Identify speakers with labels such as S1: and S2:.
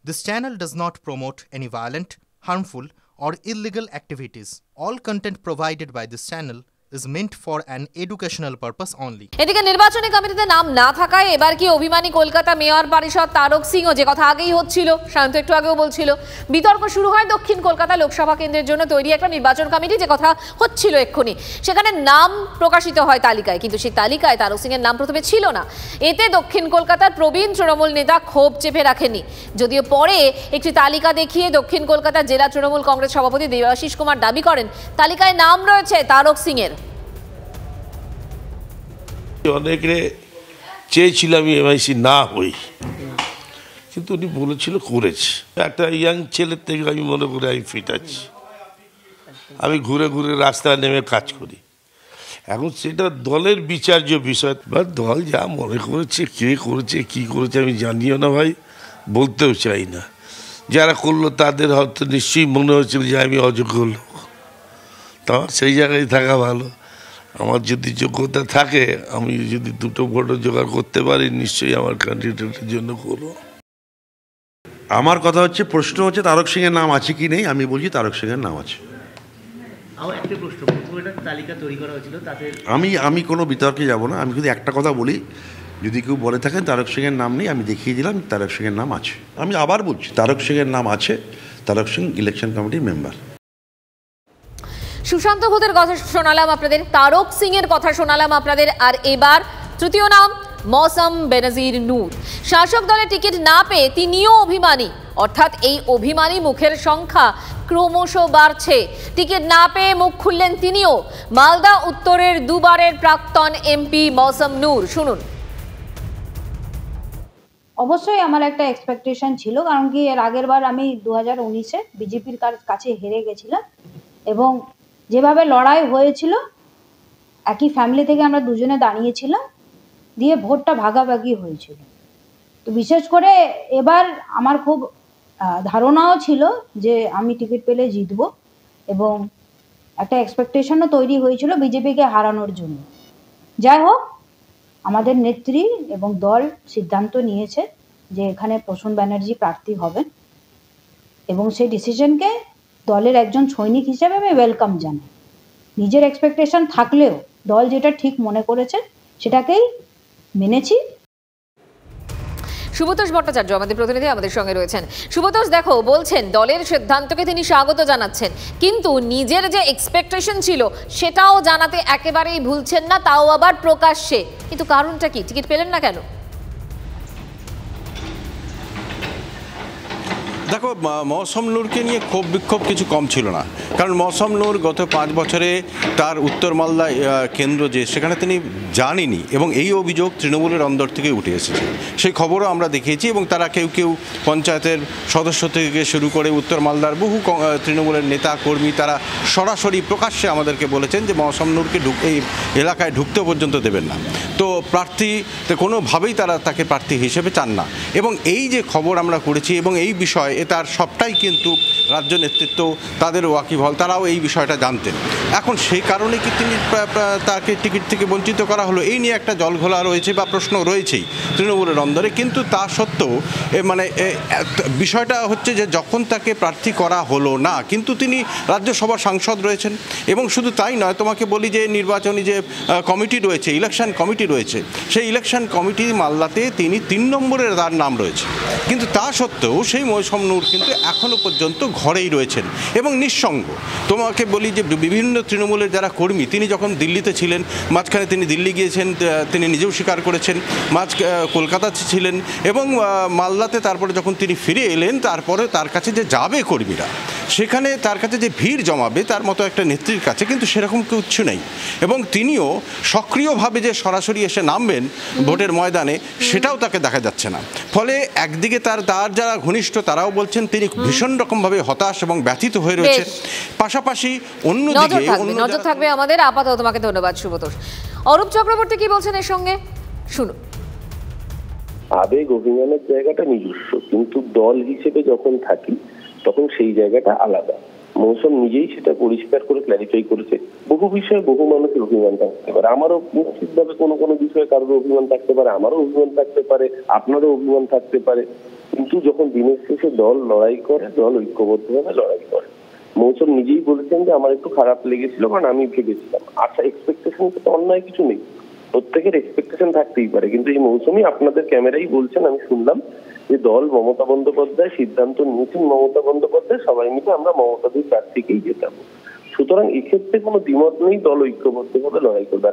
S1: This channel does not promote any violent, harmful, or illegal activities. All content provided by this channel is meant for an educational purpose only.
S2: এদিকে নির্বাচনী কমিটিতে নাম না থাকায় এবার কি অভিমানী কলকাতা মেয়র পরিষদ তারক সিংহ, যে কথা আগেই হচ্ছিল, শান্ত একটু আগেও বলছিল, বিতর্ক শুরু হয় দক্ষিণ কলকাতা লোকসভা কেন্দ্রের জন্য তৈরি একটা নির্বাচন কমিটি, যে কথা হচ্ছিল এক্ষুনি, সেখানে নাম প্রকাশিত হয় তালিকায়, কিন্তু সেই তালিকায় তারক সিংয়ের নাম প্রথমে ছিল না। এতে দক্ষিণ কলকাতার প্রবীণ তৃণমূল নেতা ক্ষোভ চেপে রাখেননি, যদিও পরে একটি তালিকা দেখিয়ে দক্ষিণ কলকাতার জেলা তৃণমূল কংগ্রেস সভাপতি দেবাশিস কুমার দাবি করেন তালিকায় নাম রয়েছে তারক সিংয়ের।
S3: অনেকে চেয়েছিলাম এমআইসি না হই, কিন্তু উনি বলেছিল করেছে। একটা ইয়াং ছেলের থেকে আমি মনে করি আমি ফিট আছি, আমি ঘুরে ঘুরে রাস্তায় নেমে কাজ করি। এখন সেটা দলের বিচার্য বিষয়, বা দল যা মনে করেছে, কে করেছে কি করেছে আমি জানিও না ভাই, বলতেও চাই না। যারা করলো তাদের হয়তো নিশ্চয়ই মনে হচ্ছিল যে আমি অযোগ্য লোক, তো সেই জায়গায় থাকা ভালো। আমার যদি যোগ্যতা থাকে, আমি যদি দুটো ভোটও জোগাড় করতে পারি, নিশ্চয়ই আমার ক্যান্ডিডেটের জন্য করবো।
S4: আমার কথা হচ্ছে, প্রশ্ন হচ্ছে তারক সিংয়ের নাম আছে কি নেই। আমি বলছি তারক সিংয়ের নাম আছে। আমি কোনো বিতর্কে যাব না। আমি যদি একটা কথা বলি, যদি কেউ বলে থাকেন তারক সিংয়ের নাম নেই, আমি দেখিয়ে দিলাম তারক সিংয়ের নাম আছে। আমি আবার বলছি তারক সিংয়ের নাম আছে। তারক সিং ইলেকশন কমিটির মেম্বার।
S2: সুশান্ত ঘোষের কথা শোনালাম আপনাদের, তারক সিংয়ের কথা শোনালাম আপনাদের, আর এবার তৃতীয় নাম মৌসম বেনজির নূর। শাসক দলের টিকিট না পেয়ে তিনিও অভিমানী, অর্থাৎ এই অভিমানী মুখের সংখ্যা ক্রমশ বাড়ছে। টিকিট না পেয়ে মুখ খুললেন তিনিও। মালদা উত্তরের দুবারের প্রাক্তন এমপি মৌসম নূর, শুনুন।
S5: অবশ্যই আমার একটা এক্সপেকটেশন ছিল, কারণ কি এর আগের বার আমি 2019-এ বিজেপির কাছে হেরে গেছিলাম, এবং যেভাবে লড়াই হয়েছিল, একই ফ্যামিলি থেকে আমরা দুজনে দাঁড়িয়েছিলাম, দিয়ে ভোটটা ভাগাভাগি হয়েছিল। তো বিশেষ করে এবার আমার খুব ধারণাও ছিল যে আমি টিকিট পেলে জিতব, এবং একটা এক্সপেকটেশনও তৈরি হয়েছিল বিজেপিকে হারানোর জন্য। যাই হোক, আমাদের নেত্রী এবং দল সিদ্ধান্ত নিয়েছে যে এখানে প্রসূন ব্যানার্জি প্রার্থী হবেন, এবং সেই ডিসিশনকে দলের একজন সৈনিক হিসেবে আমি ওয়েলকাম জানাই। নিজের এক্সপেকটেশন থাকলেও দল যেটা ঠিক মনে করেছে সেটাকেই মেনেছি।
S2: সুব্রতোষ ভট্টাচার্য আমাদের প্রতিনিধি আমাদের সঙ্গে রয়েছেন। সুব্রতোষ, দেখো, বলছেন দলের সিদ্ধান্তকে তিনি স্বাগত জানাচ্ছেন, কিন্তু নিজের যে এক্সপেকটেশন ছিল সেটাও জানাতে একেবারেই ভুলছেন না, তাও আবার প্রকাশ্যে। কিন্তু কারণটা কি? টিকিট পেলেন না কেন?
S6: দেখো, মৌসম নূরকে নিয়ে ক্ষোভ বিক্ষোভ কিছু কম ছিল না, কারণ মৌসম নূর গত 5 বছরে তার উত্তর মালদা কেন্দ্র যে সেখানে তিনি জানেনি, এবং এই অভিযোগ তৃণমূলের অন্দর থেকে উঠে এসেছে। সেই খবরও আমরা দেখিয়েছি, এবং তারা কেউ কেউ পঞ্চায়েতের সদস্য থেকে শুরু করে উত্তর মালদার বহু তৃণমূলের নেতা কর্মী তারা সরাসরি প্রকাশ্যে আমাদেরকে বলেছেন যে মৌসম নূরকে এই এলাকায় ঢুকতে পর্যন্ত দেবেন না। তো প্রার্থীতে কোনোভাবেই তারা তাকে প্রার্থী হিসেবে চান না, এবং এই যে খবর আমরা করেছি এবং এই বিষয় তার সবটাই কিন্তু রাজ্য নেতৃত্ব, তাদের ওয়াকিবহাল, তারাও এই বিষয়টা জানতেন। এখন সেই কারণে কি তিনি তাকে টিকিট থেকে বঞ্চিত করা হলো, এই নিয়ে একটা জলঘোলা রয়েছে বা প্রশ্ন রয়েছেই তৃণমূলের অন্দরে। কিন্তু তা সত্ত্বেও মানে বিষয়টা হচ্ছে যে যখন তাকে প্রার্থী করা হলো না, কিন্তু তিনি রাজ্যসভার সাংসদ রয়েছেন, এবং শুধু তাই নয়, তোমাকে বলি যে নির্বাচনী যে কমিটি রয়েছে, ইলেকশন কমিটি রয়েছে, সেই ইলেকশন কমিটি মালদাতে তিনি 3 নম্বরের তার নাম রয়েছে। কিন্তু তা সত্ত্বেও সেই মৌসম নূর কিন্তু এখনও পর্যন্ত ঘরেই রয়েছেন এবং নিঃসঙ্গ। তোমাকে বলি যে বিভিন্ন তৃণমূলের যারা কর্মী, তিনি যখন দিল্লিতে ছিলেন, মাঝখানে তিনি দিল্লি গিয়েছেন, তিনি নিজেও স্বীকার করেছেন, কলকাতাতে ছিলেন, এবং মালদাতে তারপরে যখন তিনি ফিরে এলেন, তারপরে তার কাছে যে যাবে কর্মীরা, সেখানে তার কাছে যে ভিড় জমাবে তার মতো একটা নেত্রীর কাছে কিন্তু সেরকম কিছু নেই, এবং তিনিও সক্রিয়ভাবে যে সরাসরি এসে নামবেন ভোটের ময়দানে সেটাও তাকে দেখা যাচ্ছে না। ফলে একদিকে তার যারা ঘনিষ্ঠ তারাও বলছেন তিনি ভীষণ রকমভাবে হতাশ এবং ব্যথিত হয়ে রয়েছে, পাশাপাশি অন্যদিকে
S2: নজর থাকবে আমাদের। আপাতত তোমাকে ধন্যবাদ সুব্রতোষ। অরূপ চক্রবর্তী কি বলছেন এর সঙ্গে, শুনুন।
S7: আবেগ অভিমানের জায়গাটা নিজস্ব, কিন্তু দল হিসেবে যখন থাকি তখন সেই জায়গাটা আলাদা। মৌসুম নিজেই সেটা পরিষ্কার করে ক্ল্যারিফাই করেছে। বহু বিষয়ে বহু মানুষের অভিমান থাকতে পারে, আমারও নিশ্চিতভাবে কোনো কোনো বিষয়ে কারোর অভিমান থাকতে পারে, আমারও অভিমান থাকতে পারে, আপনারও অভিমান থাকতে পারে। কিন্তু যখন দিনের শেষে দল লড়াই করে, দল ঐক্যবদ্ধভাবে লড়াই করে। মৌসুম নিজেই বলেছেন যে আমার একটু খারাপ লেগেছিল, কারণ আমি ভেবেছিলাম। আচ্ছা, এক্সপেকটেশন তো অন্যায় কিছু নেই, প্রত্যেকের এক্সপেকটেশন থাকতেই পারে, কিন্তু এই মৌসুমই আপনাদের ক্যামেরাই বলছেন, আমি শুনলাম যে দল মমতা বন্দ্যোপাধ্যায় সিদ্ধান্ত নিয়েছেন, মমতা বন্দ্যোপাধ্যায় সবাই মিলে আমরা মমতাদের প্রার্থীকেই জেতাবো। সুতরাং এক্ষেত্রে কোনো দ্বিমত নেই, দল ঐক্যবদ্ধভাবে লড়াই করবে।